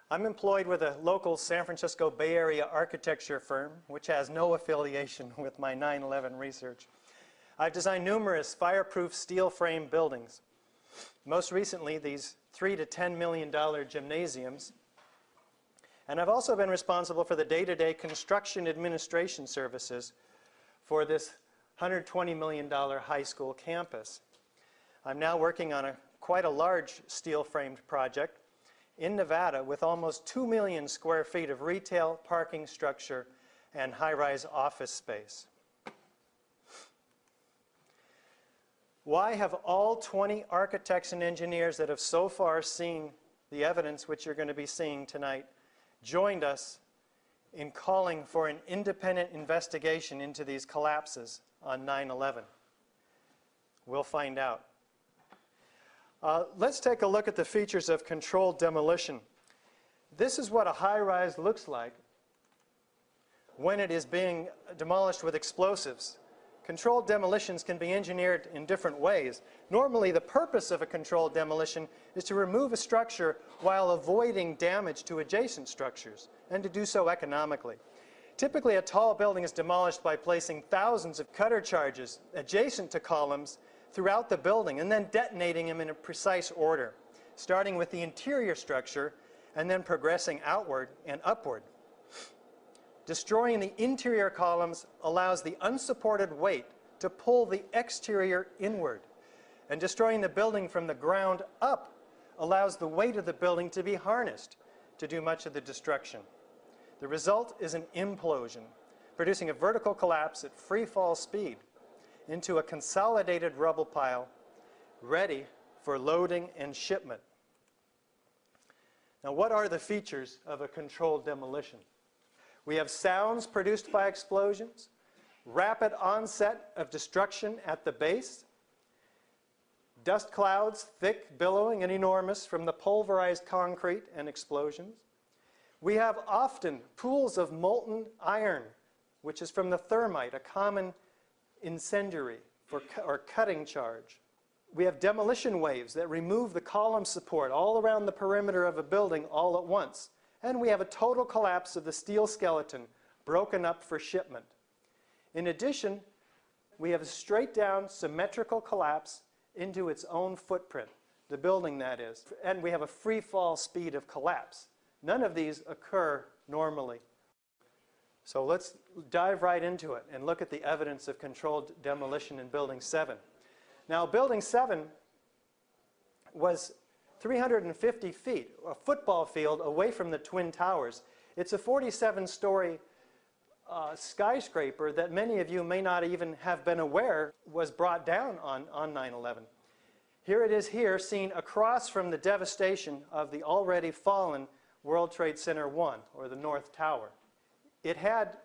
I'm employed with a local San Francisco Bay Area architecture firm, which has no affiliation with my 9/11 research. I've designed numerous fireproof steel frame buildings. Most recently, these $3 to $10 million gymnasiums. And I've also been responsible for the day-to-day construction administration services for this $120 million high school campus. I'm now working on quite a large steel-framed project in Nevada with almost 2 million square feet of retail, parking structure, and high-rise office space. Why have all 20 architects and engineers that have so far seen the evidence which you're going to be seeing tonight joined us in calling for an independent investigation into these collapses on 9/11? We'll find out. Let's take a look at the features of controlled demolition. This is what a high-rise looks like when it is being demolished with explosives. Controlled demolitions can be engineered in different ways. Normally, the purpose of a controlled demolition is to remove a structure while avoiding damage to adjacent structures, and to do so economically. Typically, a tall building is demolished by placing thousands of cutter charges adjacent to columns throughout the building and then detonating them in a precise order, starting with the interior structure and then progressing outward and upward. Destroying the interior columns allows the unsupported weight to pull the exterior inward, and destroying the building from the ground up allows the weight of the building to be harnessed to do much of the destruction. The result is an implosion, producing a vertical collapse at free fall speed into a consolidated rubble pile ready for loading and shipment. Now, what are the features of a controlled demolition? We have sounds produced by explosions, rapid onset of destruction at the base, dust clouds, thick, billowing, and enormous from the pulverized concrete and explosions. We have often pools of molten iron, which is from the thermite, a common incendiary or cutting charge. We have demolition waves that remove the column support all around the perimeter of a building all at once. And we have a total collapse of the steel skeleton, broken up for shipment. In addition, we have a straight down symmetrical collapse into its own footprint, the building that is. And we have a free fall speed of collapse. None of these occur normally. So let's dive right into it and look at the evidence of controlled demolition in Building 7. Now, Building 7 was 350 feet, a football field away from the Twin Towers. It's a 47-story skyscraper that many of you may not even have been aware was brought down on 9/11. Here it is here, seen across from the devastation of the already fallen World Trade Center 1, or the North Tower. It had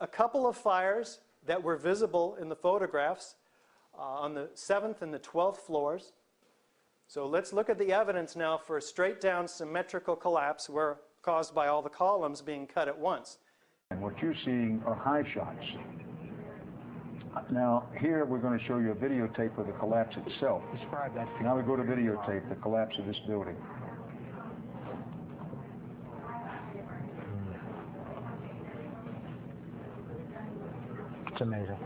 a couple of fires that were visible in the photographs on the 7th and the 12th floors. So let's look at the evidence now for a straight down symmetrical collapse caused by all the columns being cut at once. And what you're seeing are high shots. Now here we're going to show you a videotape of the collapse itself. Describe that. Now we go to videotape, the collapse of this building. It's amazing.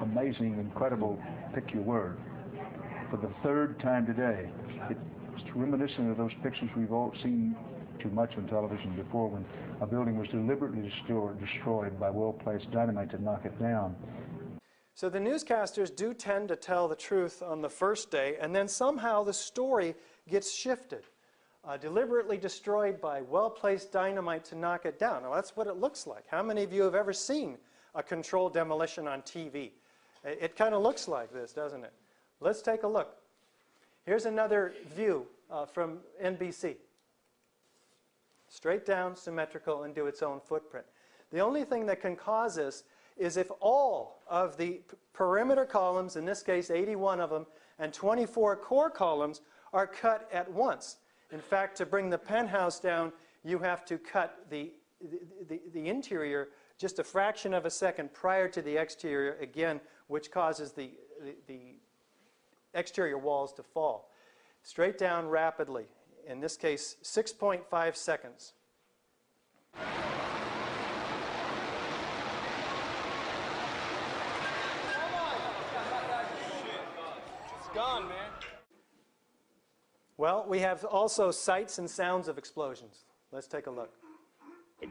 Amazing, incredible, pick your word. For the third time today, it's reminiscent of those pictures we've all seen too much on television before, when a building was deliberately destroyed by well-placed dynamite to knock it down. So the newscasters do tend to tell the truth on the first day, and then somehow the story gets shifted. Deliberately destroyed by well-placed dynamite to knock it down. Now that's what it looks like. How many of you have ever seen a controlled demolition on TV? It kind of looks like this, doesn't it? Let's take a look. Here's another view from NBC. Straight down, symmetrical, into its own footprint. The only thing that can cause this is if all of the perimeter columns, in this case 81 of them, and 24 core columns are cut at once. In fact, to bring the penthouse down, you have to cut the interior just a fraction of a second prior to the exterior, again, which causes the exterior walls to fall. Straight down rapidly in this case, 6.5 seconds. It's gone, man. Well, we have also sights and sounds of explosions. Let's take a look.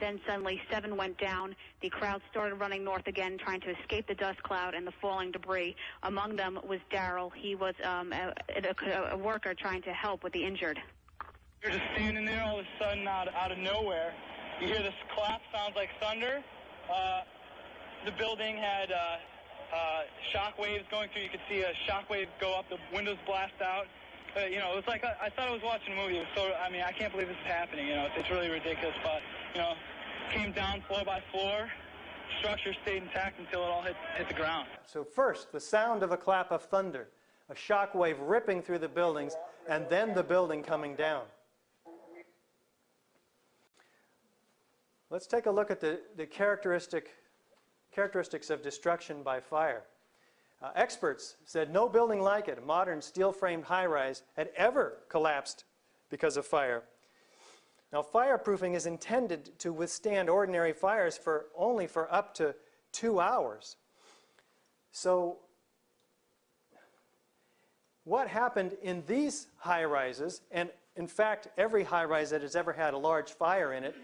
Then suddenly 7 went down. The crowd started running north again, trying to escape the dust cloud and the falling debris. Among them was Daryl. He was a worker trying to help with the injured. You're just standing there all of a sudden out of nowhere. You hear this clap, sounds like thunder. The building had shock waves going through. You could see a shock wave go up, the windows blast out. You know, it was like I thought I was watching a movie. It was so, I mean, I can't believe this is happening. You know, it's really ridiculous. But you know, came down floor by floor. Structure stayed intact until it all hit the ground. So first, the sound of a clap of thunder, a shock wave ripping through the buildings, and then the building coming down. Let's take a look at the characteristics of destruction by fire. Experts said no building like it, a modern steel-framed high-rise, had ever collapsed because of fire. Now, fireproofing is intended to withstand ordinary fires only for up to 2 hours. So, what happened in these high-rises, and in fact, every high-rise that has ever had a large fire in it,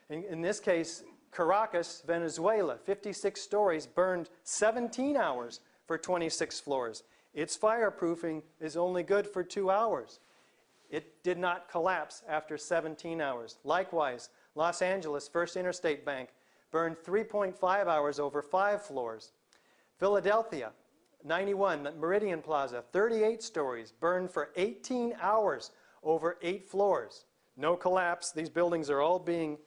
in this case, Caracas, Venezuela, 56 stories, burned 17 hours for 26 floors. Its fireproofing is only good for 2 hours. It did not collapse after 17 hours. Likewise, Los Angeles First Interstate Bank burned 3.5 hours over 5 floors. Philadelphia, 91, Meridian Plaza, 38 stories, burned for 18 hours over 8 floors. No collapse. These buildings are all being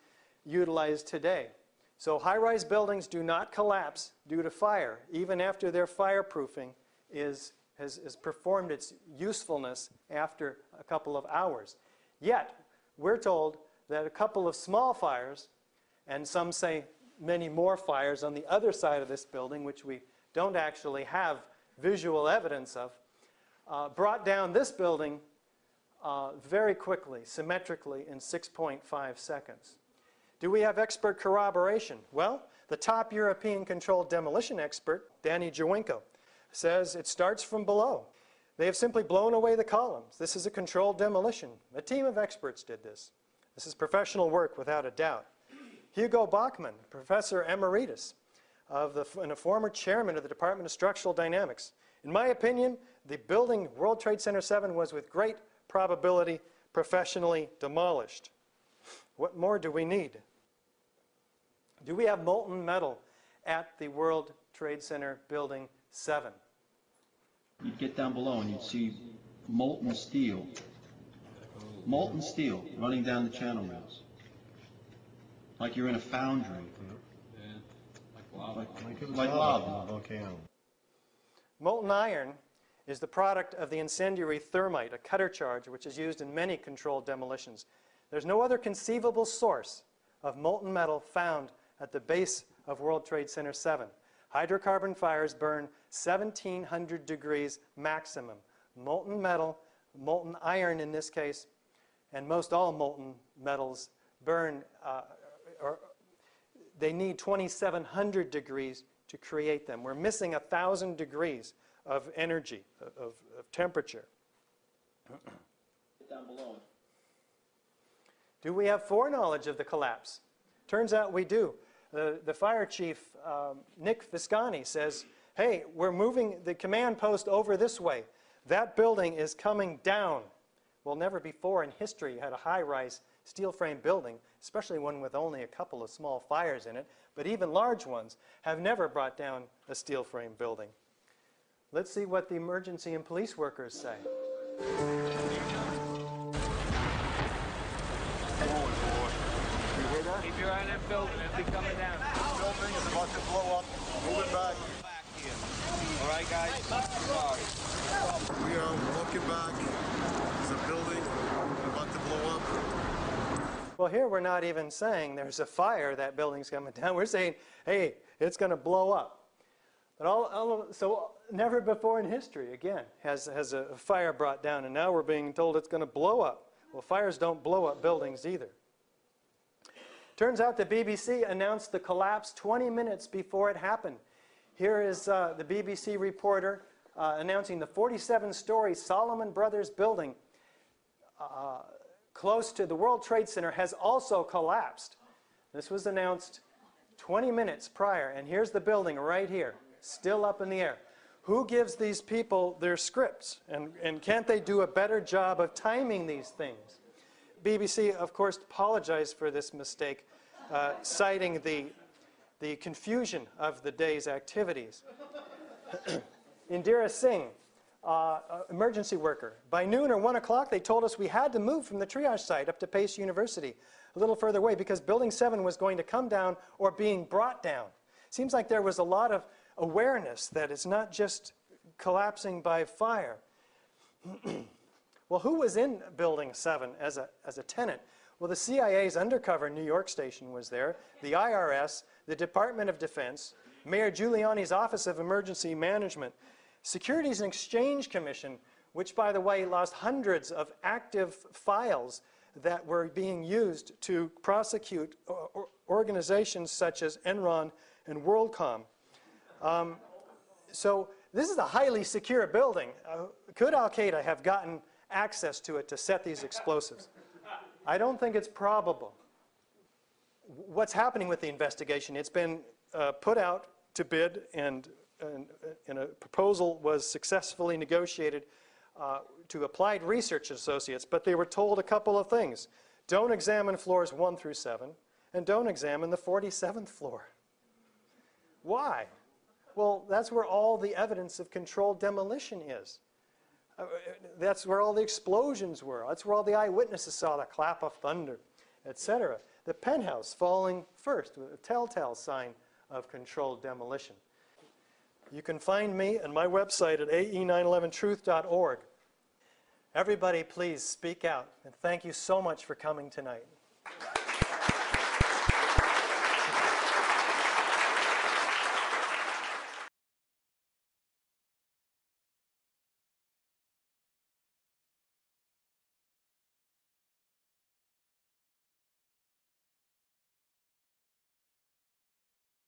utilized today. So high-rise buildings do not collapse due to fire, even after their fireproofing has performed its usefulness after a couple of hours. Yet, we're told that a couple of small fires, and some say many more fires on the other side of this building, which we don't actually have visual evidence of, brought down this building very quickly, symmetrically, in 6.5 seconds. Do we have expert corroboration? Well, the top European controlled demolition expert, Danny Jawinko, says it starts from below. They have simply blown away the columns. This is a controlled demolition. A team of experts did this. This is professional work without a doubt. Hugo Bachmann, professor emeritus and a former chairman of the Department of Structural Dynamics. In my opinion, the building World Trade Center 7 was with great probability professionally demolished. What more do we need? Do we have molten metal at the World Trade Center Building 7? You'd get down below and you'd see molten steel running down the channel rails. Like you're in a foundry. Like lava. Volcano. Molten iron is the product of the incendiary thermite, a cutter charge which is used in many controlled demolitions. There's no other conceivable source of molten metal found at the base of World Trade Center 7. Hydrocarbon fires burn 1,700 degrees maximum. Molten metal, molten iron in this case, and most all molten metals burn, they need 2,700 degrees to create them. We're missing 1,000 degrees of energy, of temperature. Down below. Do we have foreknowledge of the collapse? Turns out we do. The fire chief, Nick Viscani, says, hey, we're moving the command post over this way. That building is coming down. Well, never before in history had a high-rise steel frame building, especially one with only a couple of small fires in it, but even large ones have never brought down a steel frame building. Let's see what the emergency and police workers say. Keep your eye on that building. It'll be coming down. Building is about to blow up. Move it back. All right, guys. Sorry. We are walking back. There's a building about to blow up. Well, here we're not even saying there's a fire, that building's coming down. We're saying, hey, it's going to blow up. But so never before in history, again, has a fire brought down, and now we're being told it's going to blow up. Well, fires don't blow up buildings either. Turns out the BBC announced the collapse 20 minutes before it happened. Here is the BBC reporter announcing the 47-story Solomon Brothers building close to the World Trade Center has also collapsed. This was announced 20 minutes prior, and here's the building right here, still up in the air. Who gives these people their scripts? And can't they do a better job of timing these things? BBC, of course, apologized for this mistake, citing the confusion of the day's activities. Indira Singh, emergency worker. By noon or 1 o'clock, they told us we had to move from the triage site up to Pace University, a little further away, because Building 7 was going to come down or being brought down. Seems like there was a lot of awareness that it's not just collapsing by fire. Well, who was in Building 7 as a tenant? Well, the CIA's undercover New York station was there, the IRS, the Department of Defense, Mayor Giuliani's Office of Emergency Management, Securities and Exchange Commission, which, by the way, lost hundreds of active files that were being used to prosecute organizations such as Enron and WorldCom. So this is a highly secure building. Could Al-Qaeda have gotten access to it to set these explosives? I don't think it's probable. What's happening with the investigation? It's been put out to bid, and a proposal was successfully negotiated to Applied Research Associates, but they were told a couple of things. Don't examine floors 1 through 7, and don't examine the 47th floor. Why? Well, that's where all the evidence of controlled demolition is. That's where all the explosions were. That's where all the eyewitnesses saw the clap of thunder, etc. The penthouse falling first, a telltale sign of controlled demolition. You can find me and my website at ae911truth.org. Everybody, please speak out. And thank you so much for coming tonight.